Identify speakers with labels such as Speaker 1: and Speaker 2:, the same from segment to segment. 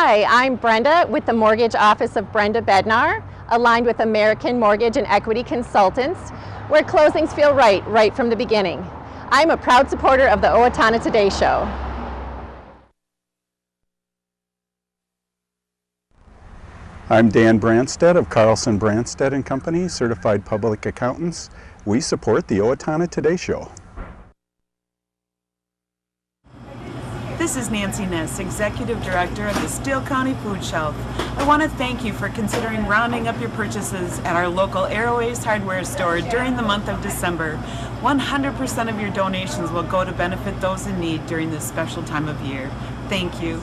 Speaker 1: Hi, I'm Brenda with the Mortgage Office of Brenda Bednar, aligned with American Mortgage and Equity Consultants, where closings feel right from the beginning. I'm a proud supporter of the Owatonna Today Show.
Speaker 2: I'm Dan Branstead of Carlson Branstead & Company, Certified Public Accountants. We support the Owatonna Today Show.
Speaker 3: This is Nancy Ness, Executive Director of the Steele County Food Shelf. I want to thank you for considering rounding up your purchases at our local Airways Hardware store during the month of December. 100% of your donations will go to benefit those in need during this special time of year. Thank you.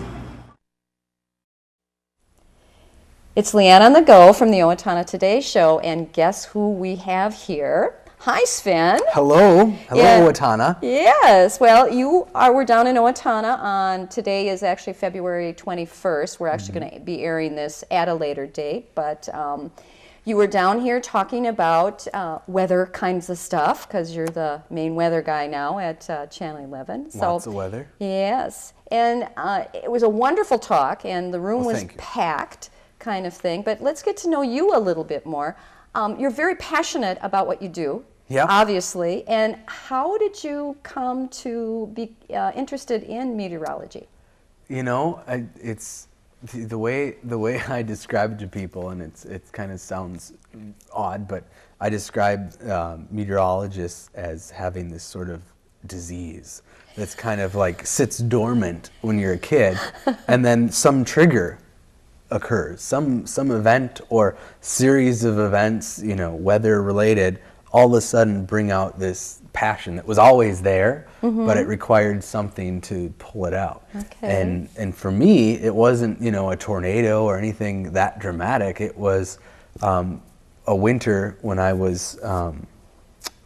Speaker 4: It's Leanne on the go from the Owatonna Today Show, and guess who we have here? Hi, Sven.
Speaker 5: Hello. Hello, Owatonna.
Speaker 4: Yes. Well, we're down in Owatonna on, today is actually February 21st. We're actually going to be airing this at a later date, but you were down here talking about weather kinds of stuff, because you're the main weather guy now at Channel 11.
Speaker 5: Lots of weather.
Speaker 4: Yes. And it was a wonderful talk, and the room was packed, kind of thing. But let's get to know you a little bit more. You're very passionate about what you do.
Speaker 5: Yep.
Speaker 4: Obviously. And how did you come to be interested in meteorology? You know,
Speaker 5: it's the way I describe it to people, and it kind of sounds odd, but I describe meteorologists as having this sort of disease that's kind of like sits dormant when you're a kid, and then some trigger occurs, some event or series of events, you know, weather related, all of a sudden bring out this passion that was always there, but it required something to pull it out. Okay. And for me, it wasn't, you know, a tornado or anything that dramatic. It was a winter when I was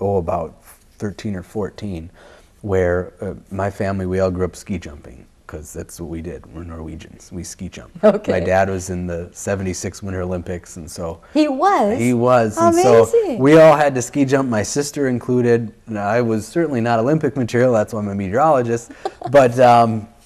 Speaker 5: about 13 or 14, where my family, we all grew up ski jumping, because that's what we did. We're Norwegians. We ski jump. Okay. My dad was in the '76 Winter Olympics, and so
Speaker 4: he was.
Speaker 5: He was.
Speaker 4: Amazing.
Speaker 5: And so we all had to ski jump. My sister included. Now, I was certainly not Olympic material. That's why I'm a meteorologist. But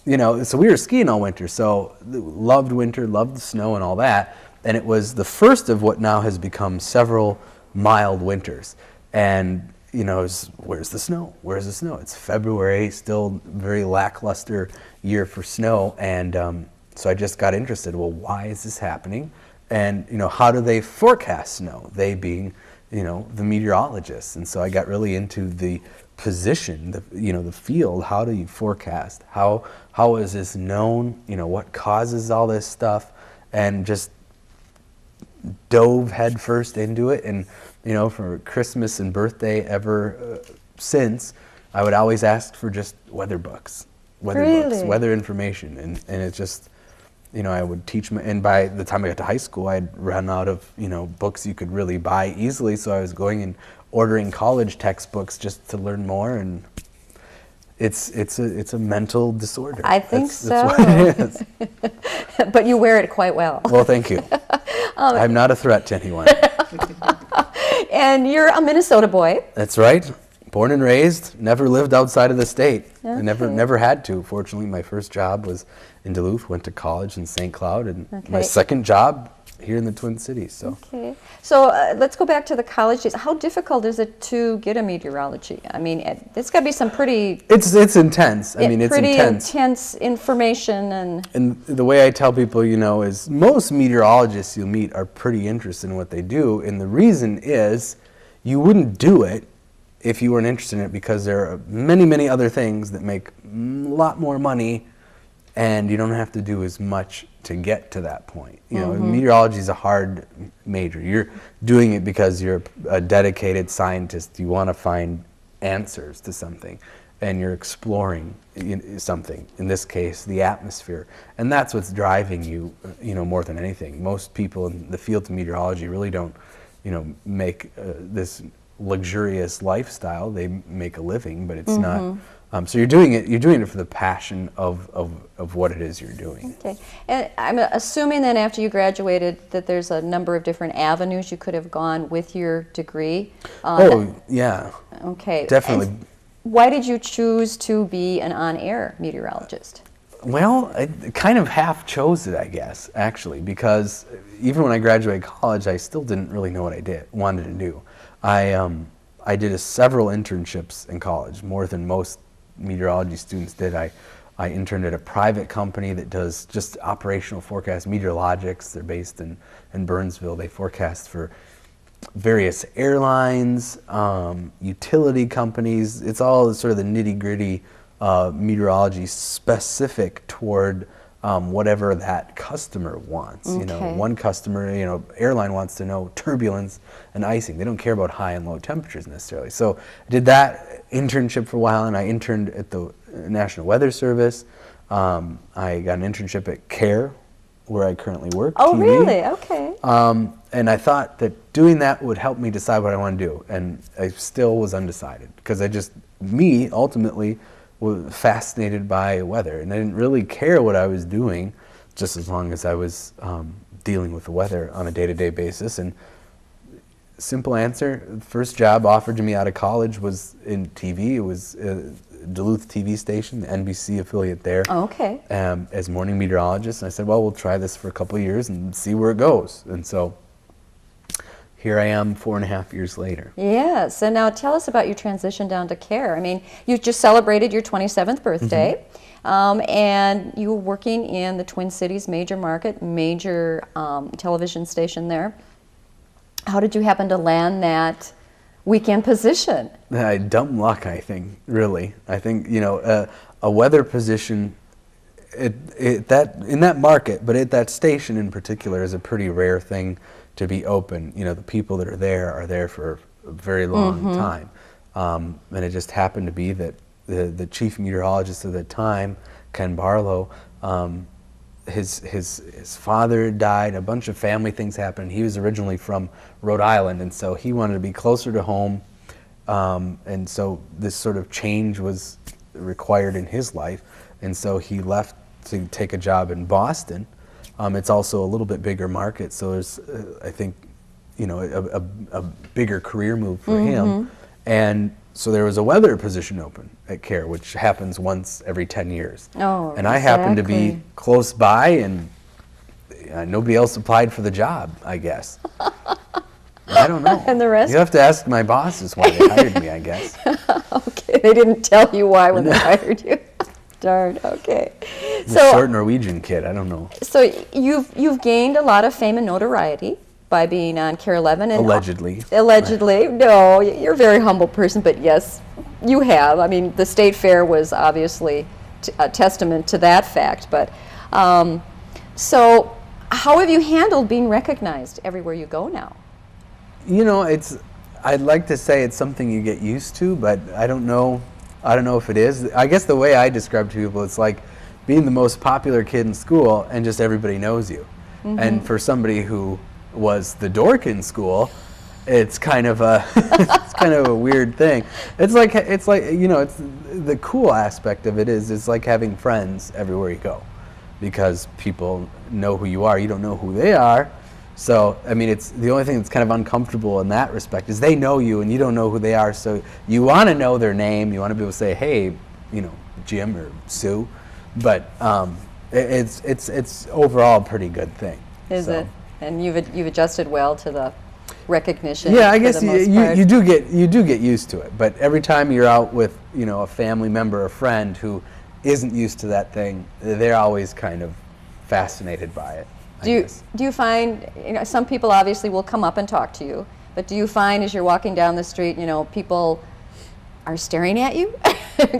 Speaker 5: you know, so we were skiing all winter. So loved winter, loved the snow and all that. And it was the first of what now has become several mild winters. And you know, where's the snow? Where's the snow? It's February, still very lackluster year for snow, and so I just got interested. Well, why is this happening? And you know, how do they forecast snow? They being, you know, the meteorologists. And so I got really into the position, the field. How do you forecast? How is this known? You know, what causes all this stuff? And just dove headfirst into it. And you know, for Christmas and birthday ever since, I would always ask for just weather books, books, weather information, and it just, you know, I would teach and by the time I got to high school, I'd run out of, you know, books you could really buy easily, so I was going and ordering college textbooks just to learn more, and it's a mental disorder.
Speaker 4: I think so.
Speaker 5: That's what it is.
Speaker 4: But you wear it quite well.
Speaker 5: Well, thank you. I'm not a threat to anyone.
Speaker 4: And you're a Minnesota boy.
Speaker 5: That's right. Born and raised. Never lived outside of the state.
Speaker 4: Okay.
Speaker 5: I never had to. Fortunately, my first job was in Duluth. Went to college in St. Cloud, and my second job here in the Twin Cities. So. Okay.
Speaker 4: So let's go back to the college days. How difficult is it to get a meteorology? I mean, it's got to be some pretty.
Speaker 5: It's intense. I mean, it's
Speaker 4: pretty
Speaker 5: intense.
Speaker 4: Intense information
Speaker 5: And the way I tell people, you know, is most meteorologists you'll meet are pretty interested in what they do, and the reason is you wouldn't do it if you weren't interested in it, because there are many other things that make a lot more money, and you don't have to do as much to get to that point. You know, meteorology is a hard major. You're doing it because you're a dedicated scientist. You want to find answers to something, and you're exploring something, in this case, the atmosphere. And that's what's driving you, you know, more than anything. Most people in the field of meteorology really don't, you know, make this luxurious lifestyle. They make a living, but it's not. So you're doing it for the passion of what it is you're doing.
Speaker 4: Okay. And I'm assuming then after you graduated that there's a number of different avenues you could have gone with your degree.
Speaker 5: Yeah.
Speaker 4: Okay.
Speaker 5: Definitely.
Speaker 4: And why did you choose to be an on-air meteorologist?
Speaker 5: Well, I kind of half chose it, I guess, actually, because even when I graduated college, I still didn't really know what I wanted to do. I did several internships in college, more than most meteorology students did. I interned at a private company that does just operational forecasts, Meteorologists. They're based in Burnsville. They forecast for various airlines, utility companies. It's all sort of the nitty-gritty meteorology specific toward whatever that customer wants.
Speaker 4: Okay.
Speaker 5: You know, one customer, you know, airline wants to know turbulence and icing. They don't care about high and low temperatures necessarily. So I did that internship for a while, and I interned at the National Weather Service. I got an internship at KARE, where I currently work.
Speaker 4: Oh,
Speaker 5: TV.
Speaker 4: really? Okay.
Speaker 5: And I thought that doing that would help me decide what I want to do, and I still was undecided because ultimately was fascinated by weather, and I didn't really care what I was doing, just as long as I was dealing with the weather on a day-to-day basis. And simple answer: first job offered to me out of college was in TV. It was Duluth TV station, the NBC affiliate there.
Speaker 4: Oh, okay.
Speaker 5: As morning meteorologist, and I said, well, we'll try this for a couple of years and see where it goes. And so here I am 4.5 years later.
Speaker 4: Yeah, so now tell us about your transition down to KARE. I mean, you just celebrated your 27th birthday, and you were working in the Twin Cities major market, major television station there. How did you happen to land that weekend position?
Speaker 5: Dumb luck, I think, really. I think, you know, a weather position in that market, but at that station in particular, is a pretty rare thing to be open. You know, the people that are there for a very long time. And it just happened to be that the chief meteorologist at the time, Ken Barlow, his father died, a bunch of family things happened. He was originally from Rhode Island, and so he wanted to be closer to home. And so this sort of change was required in his life. And so he left to take a job in Boston. It's also a little bit bigger market, so there's, I think, you know, a bigger career move for him. And so there was a weather position open at KARE, which happens once every 10 years.
Speaker 4: Oh,
Speaker 5: and I happened to be close by, and nobody else applied for the job, I guess. I don't know.
Speaker 4: And the rest?
Speaker 5: You have to ask my bosses why they hired me, I guess.
Speaker 4: Okay, they didn't tell you why when they hired you. Darn, okay.
Speaker 5: The short Norwegian kid, I don't know.
Speaker 4: So you've gained a lot of fame and notoriety by being on KARE 11. And
Speaker 5: Allegedly.
Speaker 4: Allegedly. No, you're a very humble person, but yes, you have. I mean, the State Fair was obviously a testament to that fact. But so how have you handled being recognized everywhere you go now?
Speaker 5: You know, I'd like to say it's something you get used to, but I don't know if it is. I guess the way I describe to people, it's like being the most popular kid in school and just everybody knows you. And for somebody who was the dork in school, it's kind of a it's kind of a weird thing. It's like you know, it's the cool aspect of it is it's like having friends everywhere you go, because people know who you are. You don't know who they are. So, I mean, it's the only thing that's kind of uncomfortable in that respect is they know you and you don't know who they are. So you want to know their name. You want to be able to say, hey, you know, Jim or Sue. But it's overall a pretty good thing.
Speaker 4: Is it? And you've adjusted well to the recognition.
Speaker 5: Yeah, I guess you do get used to it. But every time you're out with, you know, a family member or friend who isn't used to that thing, they're always kind of fascinated by it.
Speaker 4: Do you find, you know, some people obviously will come up and talk to you, but do you find as you're walking down the street, you know, people are staring at you,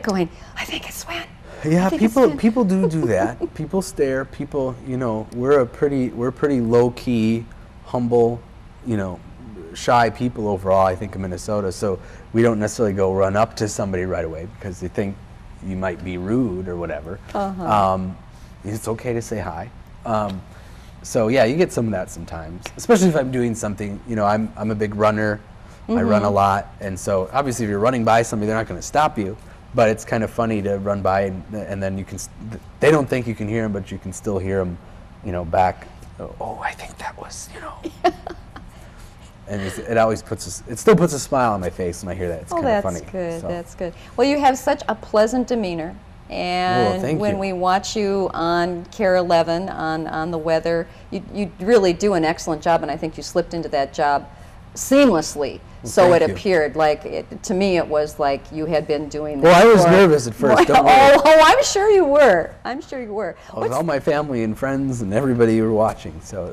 Speaker 4: going, I think it's Sven.
Speaker 5: Yeah, people do that. People stare. People, you know, we're pretty low key, humble, you know, shy people overall. I think in Minnesota, so we don't necessarily go run up to somebody right away because they think you might be rude or whatever. It's okay to say hi. So yeah, you get some of that sometimes, especially if I'm doing something. You know, I'm a big runner. I run a lot, and so obviously if you're running by somebody, they're not going to stop you. But it's kind of funny to run by, and then you can. They don't think you can hear them, but you can still hear them, you know, back. Oh, I think that was, you know. And it always still puts a smile on my face when I hear that. It's kind of funny.
Speaker 4: That's good.
Speaker 5: So.
Speaker 4: That's good. Well, you have such a pleasant demeanor. And when we watch you on KARE 11 on the weather, you really do an excellent job, and I think you slipped into that job seamlessly. So it appeared like, to me, it was like you had been doing this.
Speaker 5: Well, I was nervous at first. Don't worry.
Speaker 4: Oh, I'm sure you were. I'm sure you were.
Speaker 5: All my family and friends and everybody were watching, so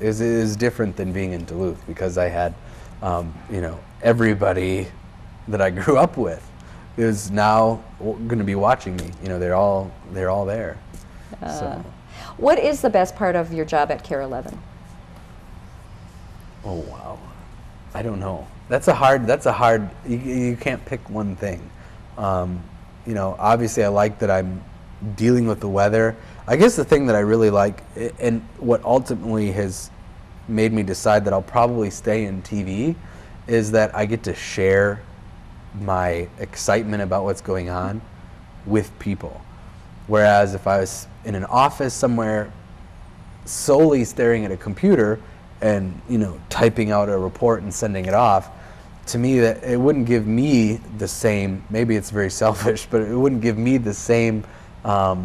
Speaker 5: it was different than being in Duluth, because I had, you know, everybody that I grew up with is now going to be watching me. You know, they're all there. So.
Speaker 4: What is the best part of your job at KARE 11?
Speaker 5: Oh wow, I don't know. That's a hard. You can't pick one thing. You know, obviously I like that I'm dealing with the weather. I guess the thing that I really like, and what ultimately has made me decide that I'll probably stay in TV, is that I get to share my excitement about what's going on with people. Whereas if I was in an office somewhere solely staring at a computer and, you know, typing out a report and sending it off, to me that it wouldn't give me the same, maybe it's very selfish, but it wouldn't give me the same, I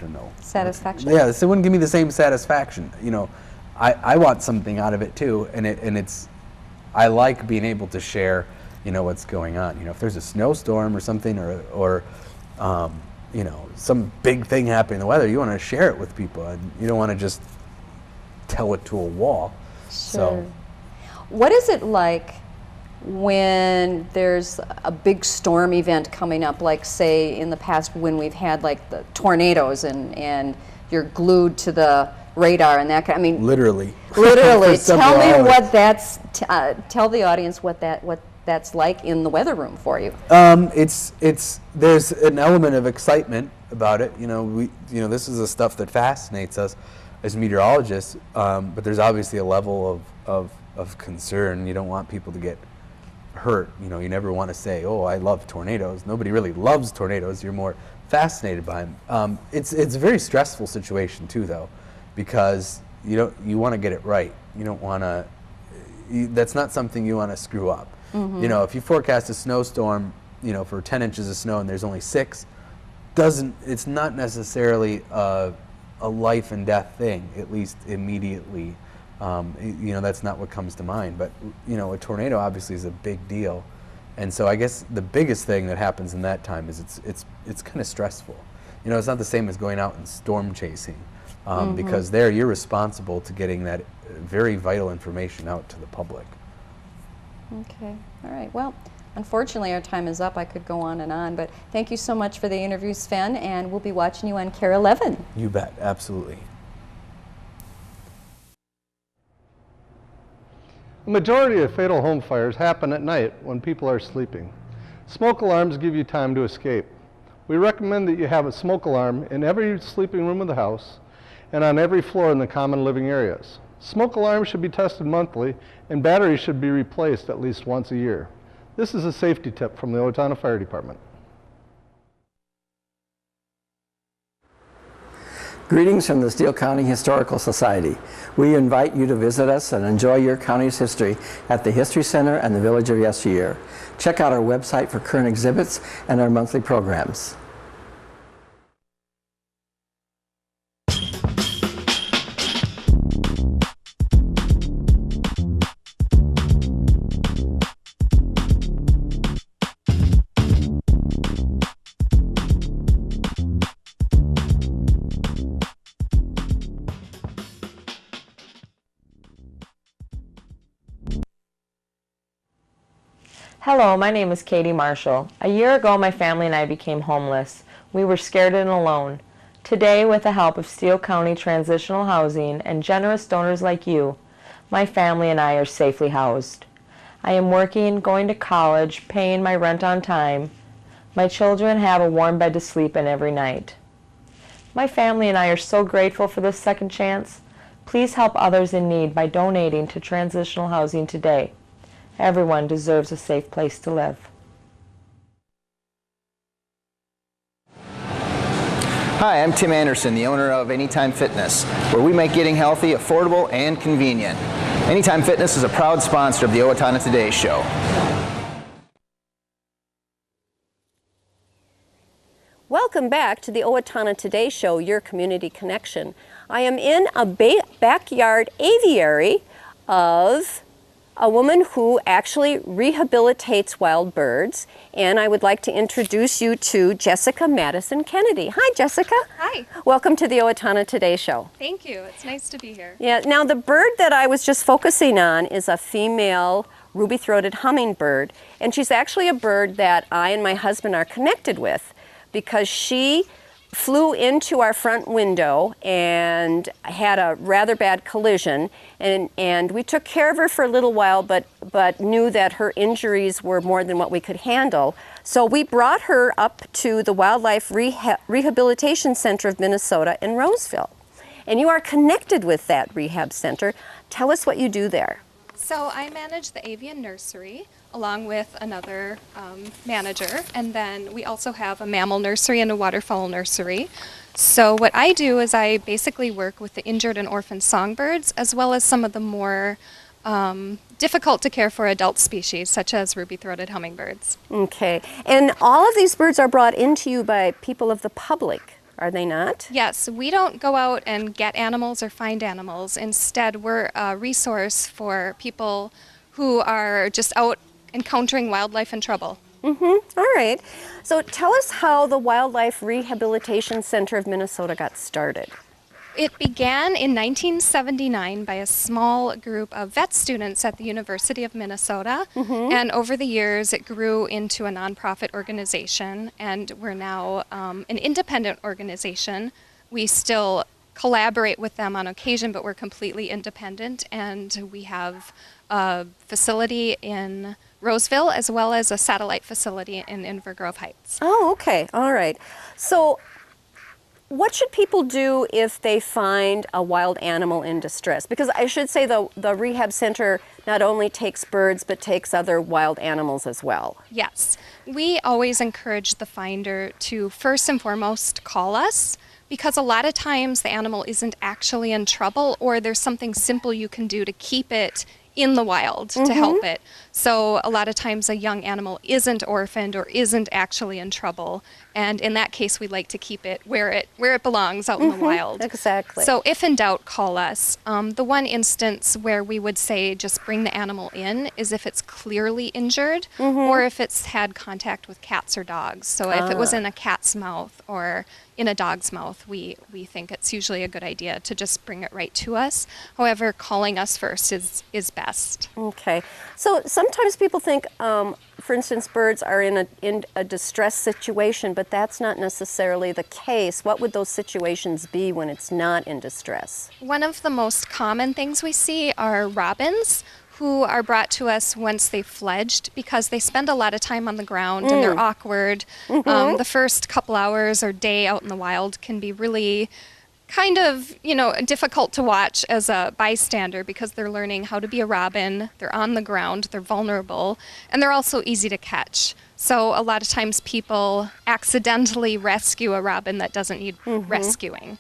Speaker 5: don't know.
Speaker 4: Satisfaction?
Speaker 5: Yeah, it wouldn't give me the same satisfaction. You know, I want something out of it too, and it's, I like being able to share, you know, what's going on. You know, if there's a snowstorm or something, or you know, some big thing happening in the weather, you want to share it with people, and you don't want to just tell it to a wall.
Speaker 4: Sure.
Speaker 5: So,
Speaker 4: what is it like when there's a big storm event coming up, like say in the past when we've had like the tornadoes and you're glued to the radar and that kind, I mean,
Speaker 5: literally
Speaker 4: tell me what that's tell the audience what that's like in the weather room for you.
Speaker 5: There's an element of excitement about it. You know, this is the stuff that fascinates us as meteorologists, but there's obviously a level of concern. You don't want people to get hurt. You know, you never want to say, oh, I love tornadoes. Nobody really loves tornadoes. You're more fascinated by them. It's a very stressful situation too, though, because you want to get it right. You don't want to, that's not something you want to screw up. Mm-hmm. You know, if you forecast a snowstorm, you know, for 10 inches of snow and there's only 6, it's not necessarily a life and death thing, at least immediately. You know, that's not what comes to mind. But, you know, a tornado obviously is a big deal. And so I guess the biggest thing that happens in that time is it's kind of stressful. You know, it's not the same as going out and storm chasing, because there you're responsible to getting that very vital information out to the public.
Speaker 4: Okay. All right. Well, unfortunately, our time is up. I could go on and on, but thank you so much for the interview, Sven, and we'll be watching you on KARE 11.
Speaker 5: You bet. Absolutely.
Speaker 6: The majority of fatal home fires happen at night when people are sleeping. Smoke alarms give you time to escape. We recommend that you have a smoke alarm in every sleeping room of the house and on every floor in the common living areas. Smoke alarms should be tested monthly, and batteries should be replaced at least once a year. This is a safety tip from the Owatonna Fire Department.
Speaker 7: Greetings from the Steele County Historical Society. We invite you to visit us and enjoy your county's history at the History Center and the Village of Yesteryear. Check out our website for current exhibits and our monthly programs.
Speaker 8: Hello, my name is Katie Marshall. A year ago, my family and I became homeless. We were scared and alone. Today, with the help of Steele County Transitional Housing and generous donors like you, my family and I are safely housed. I am working, going to college, paying my rent on time. My children have a warm bed to sleep in every night. My family and I are so grateful for this second chance. Please help others in need by donating to Transitional Housing today. Everyone deserves a safe place to live.
Speaker 9: Hi, I'm Tim Anderson, the owner of Anytime Fitness, where we make getting healthy affordable and convenient. Anytime Fitness is a proud sponsor of the Owatonna Today Show.
Speaker 4: Welcome back to the Owatonna Today Show, your community connection. I am in a backyard aviary of a woman who actually rehabilitates wild birds, and I would like to introduce you to Jessica Madison Kennedy. Hi, Jessica.
Speaker 10: Hi.
Speaker 4: Welcome to the Owatonna Today Show.
Speaker 10: Thank you. It's nice to be here.
Speaker 4: Yeah. Now, the bird that I was just focusing on is a female ruby-throated hummingbird, and she's actually a bird that I and my husband are connected with because she flew into our front window and had a rather bad collision, and we took care of her for a little while, but knew that her injuries were more than what we could handle. So we brought her up to the Wildlife Rehabilitation Center of Minnesota in Roseville. And you are connected with that rehab center. Tell us what you do there.
Speaker 10: So I manage the avian nursery along with another manager, and then we also have a mammal nursery and a waterfowl nursery. So what I do is I basically work with the injured and orphaned songbirds, as well as some of the more difficult to care for adult species, such as ruby-throated hummingbirds.
Speaker 4: Okay, and all of these birds are brought into you by people of the public, are they not?
Speaker 10: Yes, we don't go out and get animals or find animals. Instead, we're a resource for people who are just out encountering wildlife in trouble.
Speaker 4: All right. So tell us how the Wildlife Rehabilitation Center of Minnesota got started.
Speaker 10: It began in 1979 by a small group of vet students at the University of Minnesota, and over the years it grew into a nonprofit organization, and we're now an independent organization. We still collaborate with them on occasion, but we're completely independent, and we have a facility in Roseville as well as a satellite facility in Inver Grove Heights.
Speaker 4: Oh, okay. All right. So what should people do if they find a wild animal in distress? Because I should say the rehab center not only takes birds, but takes other wild animals as well.
Speaker 10: Yes. We always encourage the finder to first and foremost call us, because a lot of times the animal isn't actually in trouble, or there's something simple you can do to keep it in the wild to help it. So a lot of times a young animal isn't orphaned or isn't actually in trouble, and in that case we like to keep it where it belongs, out in the wild.
Speaker 4: Exactly.
Speaker 10: So if in doubt, call us. The one instance where we would say just bring the animal in is if it's clearly injured, or if it's had contact with cats or dogs. So if it was in a cat's mouth or in a dog's mouth, we think it's usually a good idea to just bring it right to us. However, calling us first is best.
Speaker 4: Okay. So sometimes people think, for instance, birds are in a distress situation, but that's not necessarily the case. What would those situations be when it's not in distress?
Speaker 10: One of the most common things we see are robins, who are brought to us once they've fledged, because they spend a lot of time on the ground and they're awkward. The first couple hours or day out in the wild can be really kind of, difficult to watch as a bystander, because they're learning how to be a robin, they're on the ground, they're vulnerable, and they're also easy to catch. So a lot of times people accidentally rescue a robin that doesn't need rescuing.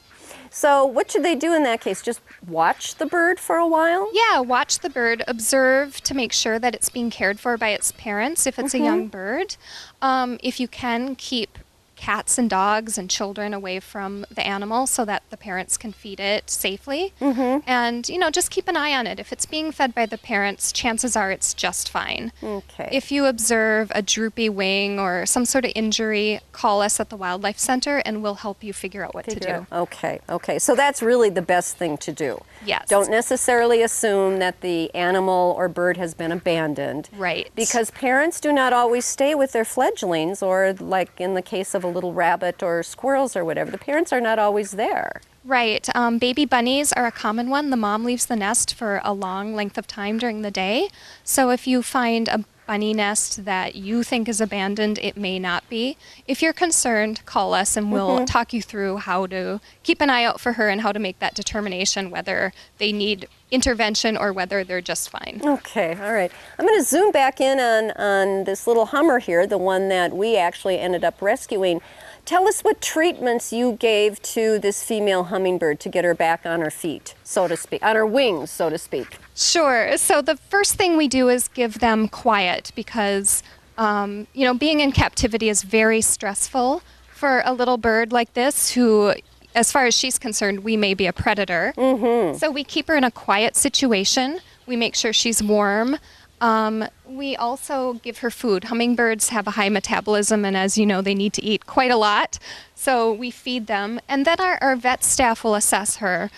Speaker 4: So what should they do in that case? Just watch the bird for a while?
Speaker 10: Yeah, watch the bird, observe to make sure that it's being cared for by its parents if it's a young bird. If you can, keep cats and dogs and children away from the animal so that the parents can feed it safely. And, just keep an eye on it. If it's being fed by the parents, chances are it's just fine.
Speaker 4: Okay.
Speaker 10: If you observe a droopy wing or some sort of injury, call us at the Wildlife Center and we'll help you figure out what to do.
Speaker 4: Okay. So that's really the best thing to do.
Speaker 10: Yes.
Speaker 4: Don't necessarily assume that the animal or bird has been abandoned.
Speaker 10: Right.
Speaker 4: Because parents do not always stay with their fledglings, or like in the case of a little rabbit or squirrels or whatever, the parents are not always there.
Speaker 10: Right. Baby bunnies are a common one. The mom leaves the nest for a long length of time during the day. So if you find a bunny nest that you think is abandoned, it may not be. If you're concerned, call us and we'll talk you through how to keep an eye out for her and how to make that determination whether they need intervention or whether they're just fine.
Speaker 4: Okay, all right. I'm going to zoom back in on this little hummer here, the one that we actually ended up rescuing. Tell us what treatments you gave to this female hummingbird to get her back on her feet, so to speak, on her wings, so to speak.
Speaker 10: Sure. So the first thing we do is give them quiet, because being in captivity is very stressful for a little bird like this who, as far as she's concerned, we may be a predator. So we keep her in a quiet situation. We make sure she's warm. We also give her food. Hummingbirds have a high metabolism, and as you know, they need to eat quite a lot. So we feed them. And then our vet staff will assess her.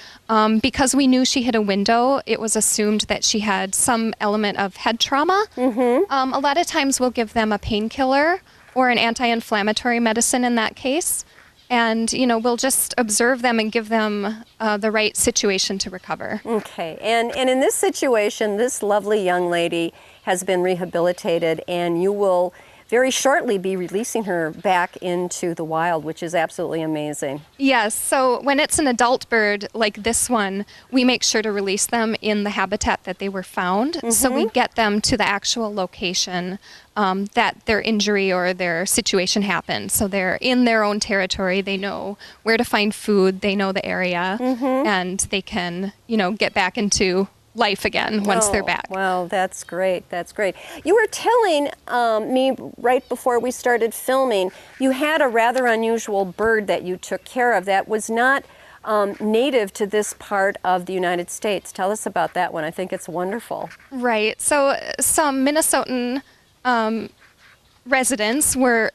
Speaker 10: Because we knew she hit a window, it was assumed that she had some element of head trauma. A lot of times we'll give them a painkiller or an anti-inflammatory medicine in that case. And, we'll just observe them and give them the right situation to recover.
Speaker 4: Okay. And in this situation, this lovely young lady has been rehabilitated, and you will very shortly be releasing her back into the wild, which is absolutely amazing.
Speaker 10: Yes. So when it's an adult bird like this one, we make sure to release them in the habitat that they were found. So we get them to the actual location that their injury or their situation happened. So they're in their own territory. They know where to find food. They know the area, and they can, get back into life again once they're back.
Speaker 4: Wow, that's great. That's great. You were telling me right before we started filming, you had a rather unusual bird that you took care of that was not native to this part of the United States. Tell us about that one. I think it's wonderful.
Speaker 10: Right. So some Minnesotan residents were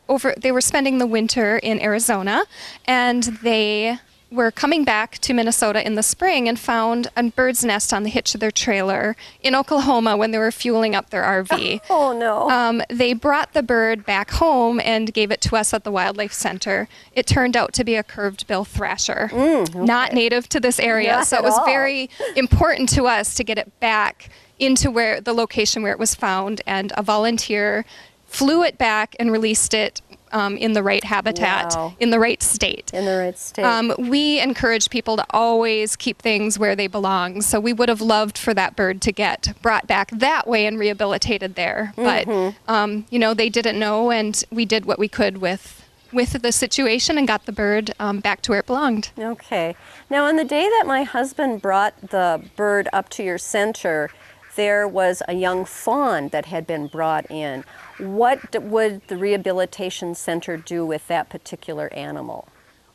Speaker 10: spending the winter in Arizona, and they were coming back to Minnesota in the spring and found a bird's nest on the hitch of their trailer in Oklahoma when they were fueling up their RV.
Speaker 4: Oh, no.
Speaker 10: They brought the bird back home and gave it to us at the Wildlife Center. It turned out to be a curved bill thrasher, not native to this area.
Speaker 4: Not
Speaker 10: so it
Speaker 4: at
Speaker 10: was
Speaker 4: all.
Speaker 10: very important to us to get it back into the location where it was found, and a volunteer flew it back and released it in the right habitat, in the right state.
Speaker 4: In the right state.
Speaker 10: We encourage people to always keep things where they belong. So we would have loved for that bird to get brought back that way and rehabilitated there. But, they didn't know, and we did what we could with the situation and got the bird back to where it belonged.
Speaker 4: Okay. Now, on the day that my husband brought the bird up to your center, there was a young fawn that had been brought in. What would the rehabilitation center do with that particular animal?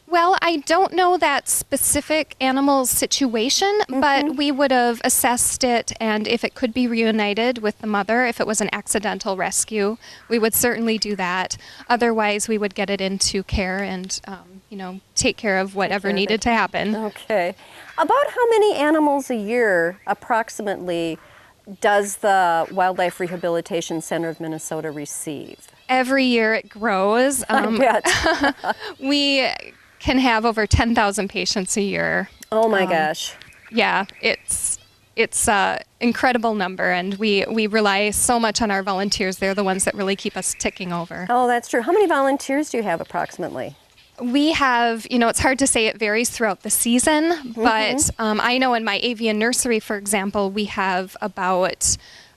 Speaker 10: Well, I don't know that specific animal's situation, but we would have assessed it, and if it could be reunited with the mother, if it was an accidental rescue, we would certainly do that. Otherwise, we would get it into care and, take care of whatever needed to happen.
Speaker 4: Okay. About how many animals a year, approximately, does the Wildlife Rehabilitation Center of Minnesota receive?
Speaker 10: Every year it grows.
Speaker 4: I bet.
Speaker 10: We can have over 10,000 patients a year.
Speaker 4: Oh my gosh.
Speaker 10: Yeah, it's an incredible number, and we rely so much on our volunteers. They're the ones that really keep us ticking over.
Speaker 4: Oh, that's true. How many volunteers do you have approximately?
Speaker 10: We have, it's hard to say, it varies throughout the season, but I know in my avian nursery, for example, we have about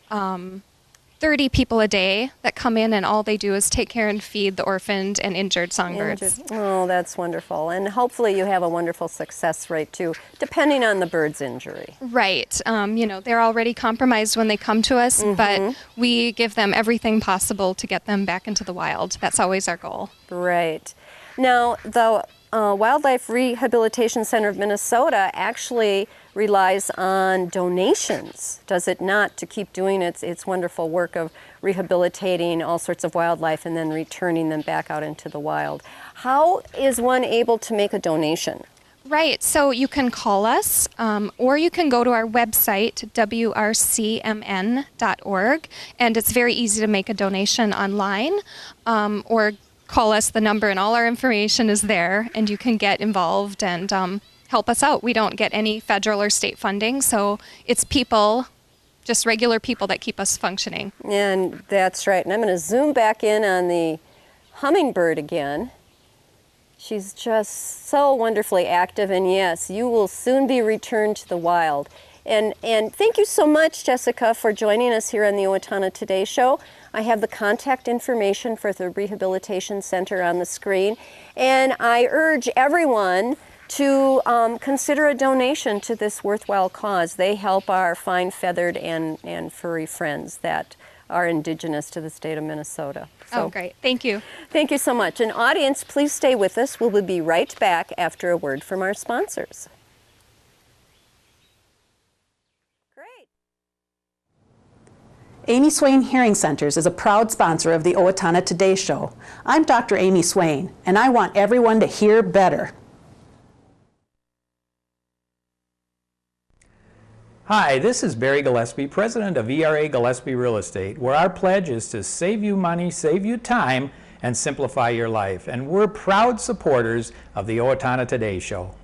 Speaker 10: 30 people a day that come in, and all they do is take care and feed the orphaned and injured songbirds.
Speaker 4: Oh, that's wonderful. And hopefully you have a wonderful success rate too, depending on the bird's injury.
Speaker 10: Right. They're already compromised when they come to us, but we give them everything possible to get them back into the wild. That's always our goal.
Speaker 4: Right. Now, the Wildlife Rehabilitation Center of Minnesota actually relies on donations, does it not, to keep doing its wonderful work of rehabilitating all sorts of wildlife and then returning them back out into the wild. How is one able to make a donation?
Speaker 10: Right, so you can call us, or you can go to our website, wrcmn.org, and it's very easy to make a donation online, or call us. The number and all our information is there, and you can get involved and help us out. We don't get any federal or state funding, so it's people, just regular people, that keep us functioning.
Speaker 4: And that's right. And I'm going to zoom back in on the hummingbird again. She's just so wonderfully active, and yes, you will soon be returned to the wild. And thank you so much, Jessica, for joining us here on the Owatonna Today Show. I have the contact information for the Rehabilitation Center on the screen, and I urge everyone to consider a donation to this worthwhile cause. They help our fine feathered and furry friends that
Speaker 11: are indigenous to the state of Minnesota. So,
Speaker 10: Oh, great. Thank you.
Speaker 11: thank you so much. And audience, please stay with us. We'll be right back after a word from our sponsors. Great.
Speaker 12: Amy Swain Hearing Centers is a proud sponsor of the Owatonna Today Show. I'm Dr. Amy Swain, and I want everyone to hear better.
Speaker 13: Hi, this is Barry Gillespie, president of ERA Gillespie Real Estate, where our pledge is to save you money, save you time, and simplify your life. And we're proud supporters of the Owatonna Today Show.